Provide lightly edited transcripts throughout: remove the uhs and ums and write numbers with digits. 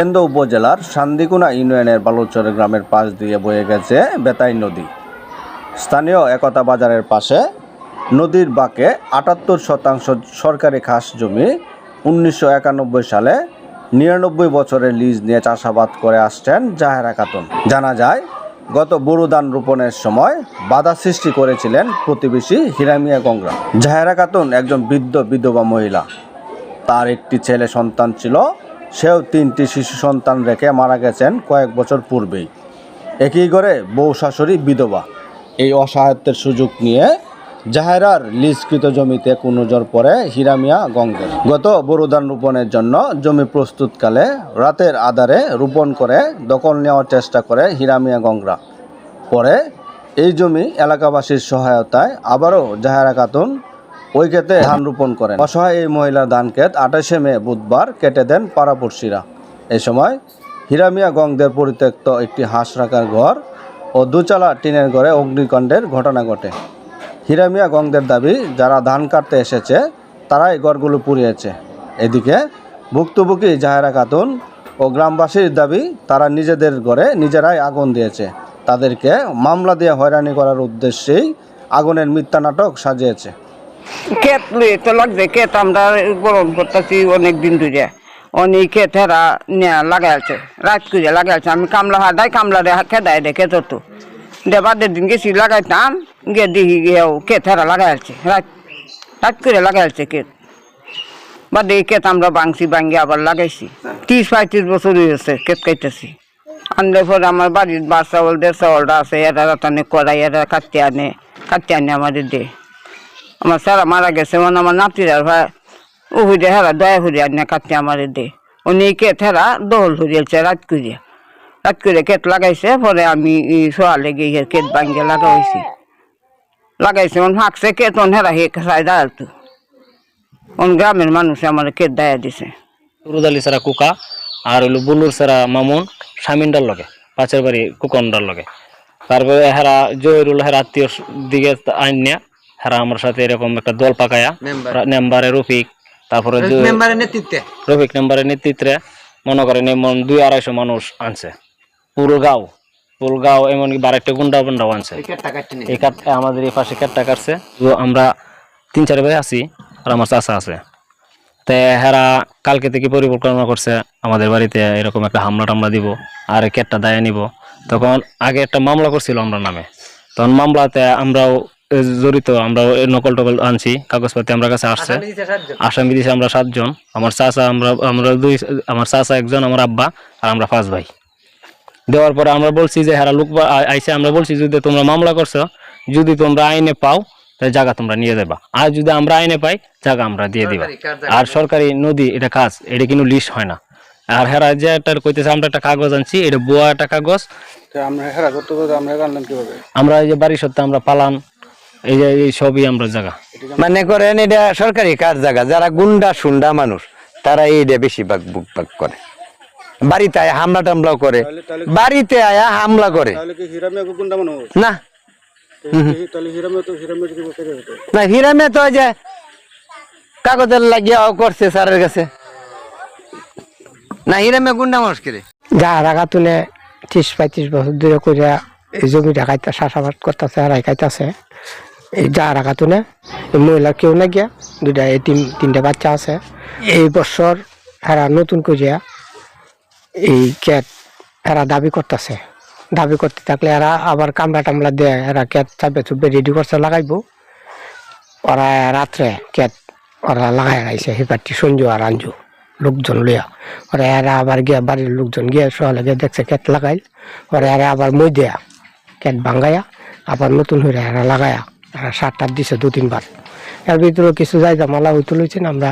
কেন্দ্র উপজেলার শান্দিকুনা ইউনিয়নের বালুচর গ্রামের পাশ দিয়ে বয়ে গেছে বেতাই নদী। স্থানীয় একতা বাজারের পাশে নদীর বাঁকে ৭৮% সরকারি খাস জমি ১৯৯১ সালে ৯৯ বছরের লিজ নিয়ে চাষাবাদ করে আসছেন জাহেরা খাতুন। জানা যায়, গত বোরো ধান রোপণের সময় বাধা সৃষ্টি করেছিলেন প্রতিবেশী হিরামিয়া গংরা। জাহেরা খাতুন একজন বৃদ্ধ বিধবা মহিলা। তার একটি ছেলে সন্তান ছিল, সেও ৩টি শিশু সন্তান রেখে মারা গেছেন কয়েক বছর পূর্বেই। একই করে বউ শাশুড়ি বিধবা। এই অসহায়ত্বের সুযোগ নিয়ে জাহেরার লিজকৃত জমিতে কুনজর পড়ে হিরামিয়া গঙ্গের। গত বোরো ধান রোপণের জন্য জমি প্রস্তুতকালে রাতের আধারে রোপণ করে দখল নেওয়ার চেষ্টা করে হিরামিয়া গংরা। পরে এই জমি এলাকাবাসীর সহায়তায় আবারও জাহেরা খাতুন ওই ক্ষেতে ধান রোপণ করেন। অসহায় এই মহিলার ধান ক্ষেত ২৮শে মে বুধবার কেটে দেন পাড়াপড়শিরা। এই সময় হিরামিয়া গংদের পরিত্যক্ত একটি হাঁস রাখার ঘর ও দুচালা টিনের ঘরে অগ্নিকাণ্ডের ঘটনা ঘটে। হিরামিয়া গংদের দাবি, যারা ধান কাটতে এসেছে তারাই ঘরগুলো পুড়িয়েছে। এদিকে ভুক্তভোগী জাহেরা খাতুন ও গ্রামবাসীর দাবি, তারা নিজেদের ঘরে নিজেরাই আগুন দিয়েছে। তাদেরকে মামলা দিয়ে হয়রানি করার উদ্দেশ্যেই আগুনের মিথ্যা নাটক সাজিয়েছে। ক্ষেত লুয়ে তো লাগছে, ক্ষেত আমরা গরম করতেছি অনেক দিন ধরে। অনেক ক্ষেত হেরা লাগাইছে, রাত করে লাগাইছে। আমি কামলা হাদাই কামলা খেদাই দেখে তো দেবাদের দিন গেছি লাগাইতাম, গিয়ে দেখি গিয়েও ক্ষেত হেরা লাগাইছে, রাত করে লাগাইছে ক্ষেত। বা দেখি ক্ষেত আমরা ভাঙছি, ভাঙি আবার লাগাইছি। ৩০-৩৫ বছর হয়েছে ক্ষেত কাটতেছি। আনলে পরে আমার বাড়ির বাস চাউল দেড় চাউলটা আছে, এরা রাতানে করাই, এরা কাটতে আনে আমাদের দে। আমার সারা মারা গেছে, মানে আমার নাতিরা ভাই উহুদে হেরা দয়া হরিয়া আনে কাটতে আমাদের দে। উনি ক্ষেত হেরা দহল হরিয়েছে রাত করে ক্ষেত লাগাইছে। পরে আমি সোয়ালে গিয়ে ক্ষেত ভাঙ্গে লাগাইছে ফাঁকছে ক্ষেত হেরা হে খাই দাঁড়াতো। গ্রামের মানুষ আমার ক্ষেত দায়া দিছে। রুদালি সারা কুকা আর হইল বুলুর সারা মামুন স্বামীনটার লগে, পাশের বাড়ি কুকনটার লগে। তারপরে হেরা জহিরুল হেরা আত্মীয় দিকে আইন নিয়া হেরা আমার সাথে এরকম একটা দল পাকায়া মেম্বারে রফিক, তারপরে রফিক মেম্বারের নেতৃত্বে মনে করেন এমন ২০০-২৫০ মানুষ আনছে। পুরো গাঁও এমনকি বারেকটা গুন্ডাও আনছে। এই কাঠটা আমাদের এই পাশে কাঠটা কাটছে। আমরা ৩-৪ ভাই আছি আর আমার চাচা আছে। তো হেরা কালকে থেকে পরিকল্পনা করছে আমাদের বাড়িতে এরকম একটা হামলা টামলা দিব আর কেটটা দায় নিব। তখন আগে একটা মামলা করছিল আমরা নামে, তখন মামলাতে আমরাও জড়িত, আমরা নকল টকল আনছি, কাগজপাতি আমরা কাছে আসছে। আসামি দিয়েছে আমরা ৭ জন। আমার চাচা আমার চাচা ১ জন, আমার আব্বা আর আমরা ৫ ভাই। দেওয়ার পরে আমরা বলছি যে হেরা লোক আইসে, আমরা বলছি যদি তোমরা মামলা করছো, যদি তোমরা আইনে পাও তাহলে জায়গা তোমরা নিয়ে দেবা, আর যদি আমরা আইনে পাই জায়গা আমরা দিয়ে দিবা। আর সরকারি নদী এটা কাজ, এটা কিন্তু লিস্ট হয় না। আর হেরা যে একটা কইতেছে আমরা একটা কাগজ আনছি, এটা বুয়া একটা কাগজ। আমরা এই যে বাড়ি সত্ত্বে আমরা পালান, এই যে এই সবই আমরা জায়গা মানে করেন এটা সরকারি কাজ জায়গা। যারা গুন্ডা সুন্ডা মানুষ তারা এইটা বেশি বুকবাক করে, বাড়িতে আয়া হামলা টামলাও করে, বাড়িতে আয়া হামলা করে না। না হিরামে তো যে কাগজের লাগিয়ে করছে স্যারের কাছে, না হিরামে গুন্ডা মানুষ করে। জাহেরা খাতুনে ৩০-৩৫ বছর ধরে করিয়া এই জমিটা খাইতে চাষাবাদ করতেছে আর খাইতেছে। এই জাহেরা খাতুনে মহিলার কেউ না গিয়া 2টা 3টে বাচ্চা আছে। এই বছর এরা নতুন করিয়া এই ক্ষেত এরা দাবি করতেছে। দাবি করতে থাকলে এরা আবার কামড়া টামলা দিয়ে এরা ক্ষেত চাপে চুপে রেডি করছে লাগাইব। ওরা রাত্রে ক্ষেত ওরা লাগাই রাখছে, হিপাটি সঞ্জু আর আঞ্জু লোকজন লইয়া। ওরা এরা আবার গিয়া বাড়ির লোকজন গিয়ে সকালে গিয়ে দেখছে ক্ষেত লাগাইল। ওরা এরা আবার মই দেয়া ক্ষেত ভাঙ্গাইয়া আবার নতুন হয়ে এরা লাগায়া এরা ৭-৮ দিছে 2-3 বার। এর ভিতরে কিছু জায়গা মালা হইতে লইছেন, আমরা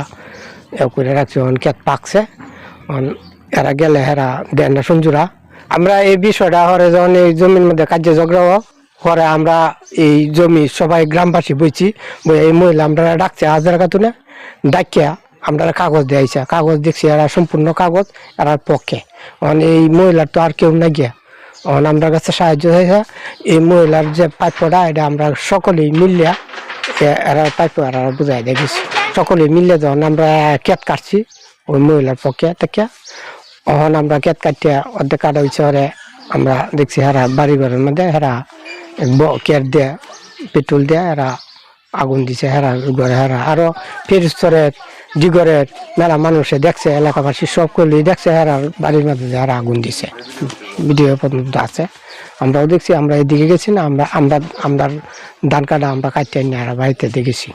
করে রাখছি। ক্ষেত পাকছে, এরা গেলে এরা দেন না সঞ্জুরা। আমরা এই বিষয়টা হরে যখন এই জমির মধ্যে কাজে ঝগড়া পরে আমরা এই জমি সবাই গ্রামবাসী বইছি, এই মহিলা আমরা ডাকছে হাজারা খাতুনে, ডাকিয়া আমরা কাগজ দিয়েছে। কাগজ দেখছি এরা সম্পূর্ণ কাগজ এরার পক্ষে। এই মহিলার তো আর কেউ না গিয়া আমরা কাছে সাহায্য হয়েছে। এই মহিলার যে প্রাপ্যটা এটা আমরা সকলেই মিলিয়া এরা প্রাপ্য এরা বুঝাই দেখেছি। সকলেই মিলে যখন আমরা ক্ষেত কাটছি ওই মহিলার পক্ষে থেকে এখন আমরা ক্ষেত কাটিয়া অর্ধেক কাটা হয়েছে ওরে আমরা দেখছি হেরা বাড়ি ঘরের মধ্যে হেরা কেট দিয়ে পেট্রোল দিয়ে হেরা আগুন দিছে হেরা ঘরে হেরা আরো ফেরিস্তরের দিগরের মেলা মানুষে দেখছে এলাকাবাসী সব করলে দেখছে হেরা বাড়ির মধ্যে হেরা আগুন দিছে ভিডিও পর্যন্ত আছে আমরাও দেখছি আমরা এদিকে গেছি না আমরা আমরা ধান কাটা আমরা কাটিয়ে নিয়ে হেরা বাড়িতে দেখেছি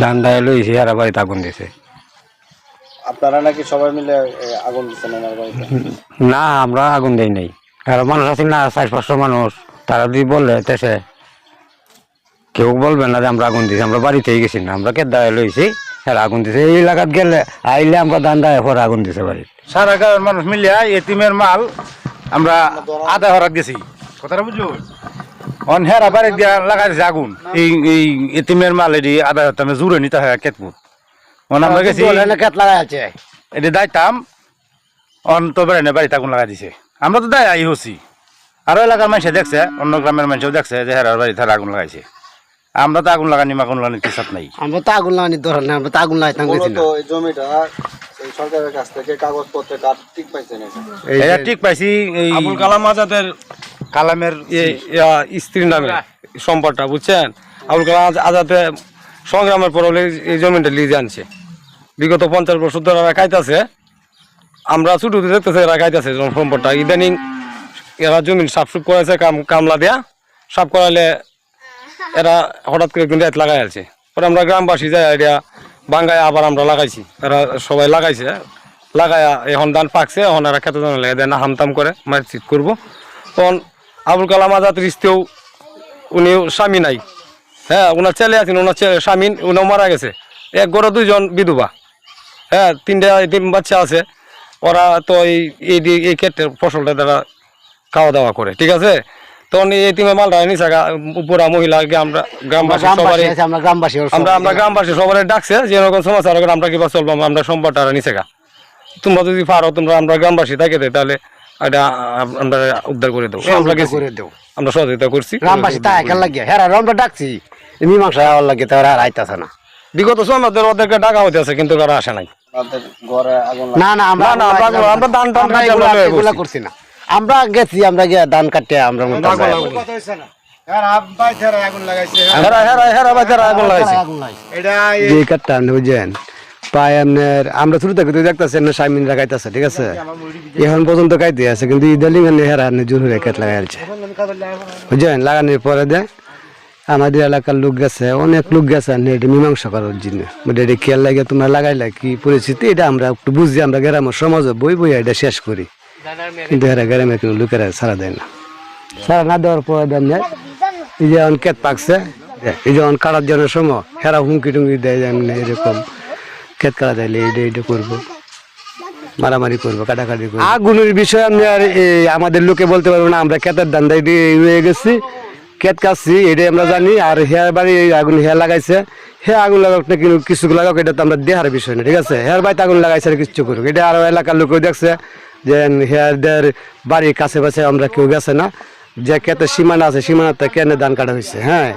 ধান দায় লইছি হেরা বাড়িতে আগুন দিছে আপনারা নাকি সবাই মিলে আগুন দিচ্ছেন ওনার বাড়িতে? না আমরা আগুন দেই নাই আর মানুষ আছে না 400-500 মানুষ তারা যদি বলে তেসে কেউ বলবে না যে আমরা আগুন দিছি আমরা বাড়িতেই গেছি না আমরা কে দায় লইছি আর আগুন দিছে এই এলাকাত গেলে আইলে আমরা ধান দায় পরে আগুন দিছে বাড়ি সারা গাঁয়ের মানুষ মিলিয়া এতিমের মাল আমরা আধা হরাত গেছি কথাটা বুঝলো অন হেরা বাড়ি দিয়া লাগাই দিছে আগুন এই এতিমের মাল এটি আধা হরাত আমি জুড়ে নিতে হয় কেতপুর আমরা গেছি কেত লাগাই আছে এটি দায়তাম অন তো বেড়ে বাড়িতে আগুন লাগাই দিছে আমরা তো দায় আই হচ্ছি আরো এলাকার মানুষে দেখছে অন্য গ্রামের মানুষও দেখছে যে হেরার বাড়ি তারা আগুন লাগাইছে আমরা তো আগুন লাগানি আগুন লাগানি কিছু নাই আমরা তো আগুন লাগানি ধরেন না আমরা তো আগুন লাগাইতাম গেছি না তো এই জমিটা এই সরকারের কাছ থেকে কাগজপত্র কার্ড ঠিক পাইছেন এটা ঠিক পাইছি এই আবুল কালাম আজাদের কালামের স্ত্রীর নামে সম্পদটা বুঝছেন আবুল কালাম আজাদে সংগ্রামের পর হলে এই জমিটা লিজে আনছে বিগত 50 বছর ধরে এরা খাইতেছে আমরা ছুটু দেখতেছে এরা খাইতেছে সম্পদটা ইদানিং এরা জমিন সাফসুফ করেছে কামলা দেয়া সাফ করালে এরা হঠাৎ করে কিন্তু রাত লাগাই আছে পরে আমরা গ্রামবাসী যাই এটা বাঙ্গায় আবার আমরা লাগাইছি এরা সবাই লাগাইছে লাগায়া এখন ধান পাকছে এখন এরা খেতে ধান লেগে দেয় না হামতাম করে মারচিট করবো তখন আবুল কালাম আজাদের স্ত্রীও উনিও স্বামী নাই হ্যাঁ ওনার ছেলে আছেন ওনার স্বামী উনিও মারা গেছে এক ঘরে 2 জন বিধবা হ্যাঁ 3টা এতিম বাচ্চা আছে ওরা তো এই ক্ষেত্রে ফসলটা তারা খাওয়া দাওয়া করে ঠিক আছে তখন এই এতিমের মালটা নিচে পুরা মহিলাকে আমরা গ্রামবাসী সবারই আমরা গ্রামবাসী সবাই ডাকছে যে এরকম সমস্যা আমরা কিবা চলবো আমরা সম্পদটা নিচে তোমরা যদি পারো তোমরা আমরা গ্রামবাসী থাকে তাহলে এটা আমরা উদ্ধার করে দেবো আমরা গেছি আমরা সহযোগিতা করছি গ্রামবাসী তাই একা লাগিয়া হেরা আমরা ডাকছি মীমাংসা হওয়ার লাগে তো আর আইতাছে না বিগত সময়ের ওদেরকে ডাকা হইতে আছে কিন্তু তারা আসে নাই ঘরে আগুন না না আমরা না, আমরা ধান টান কাটি আমরা লয়ে এগুলা বসছি। করছি না আমরা গেছি আমরা গিয়ে ধান কাটতে আমরা মতো হেরা বাচ্চারা আগুন লাগাইছে যে কাঠটা আপনি বুঝছেন পায় আপনার আমরা শুরু থেকে দেখতেছেন না সাইমিন লাগাইতেছে ঠিক আছে এখন পর্যন্ত কাইতে আছে কিন্তু ইদালিং হেরা জোর হয়ে কেট লাগাই আছে বুঝছেন লাগানোর পরে দেয় আমাদের এলাকার লোক গেছে অনেক লোক গেছে এটা মীমাংসা করার জন্য এটা খেয়াল লাগে তোমরা লাগাইলা কি পরিস্থিতি এটা আমরা একটু বুঝছি আমরা গ্রামের সমাজে বই বই এটা শেষ করি কিন্তু এরা গ্রামের কোনো লোকেরা সারা দেয় না সারা না দেওয়ার পরে দেন যায় এই যে এখন কেট পাকছে এই যেমন কাটার জন্য সময় হেরা হুমকি টুমকি দেয় যেমন এরকম ক্ষেত কাটা দিলে এটা করবো মারামারি করবো কাটাকাটি করবো আগুনের বিষয়ে আমি আর আমাদের লোকে বলতে পারবো না আমরা ক্ষেতের ধান্দা রয়ে গেছি ক্ষেত কাটছি এটাই আমরা জানি আর হেয়ার বাড়ি আগুন হেয়ার লাগাইছে হ্যাঁ আগুন লাগাক না কিন্তু কিছু লাগাক এটা তো আমরা দেখার বিষয় না ঠিক আছে হেয়ার বাড়িতে আগুন লাগাইছে আর কিছু করুক এটা আরো এলাকার লোকেও দেখছে যে হেয়ার দের বাড়ির কাছে পাশে আমরা কেউ গেছে না যে ক্ষেতের সীমানা আছে সীমানাতে কেন ধান কাটা হয়েছে হ্যাঁ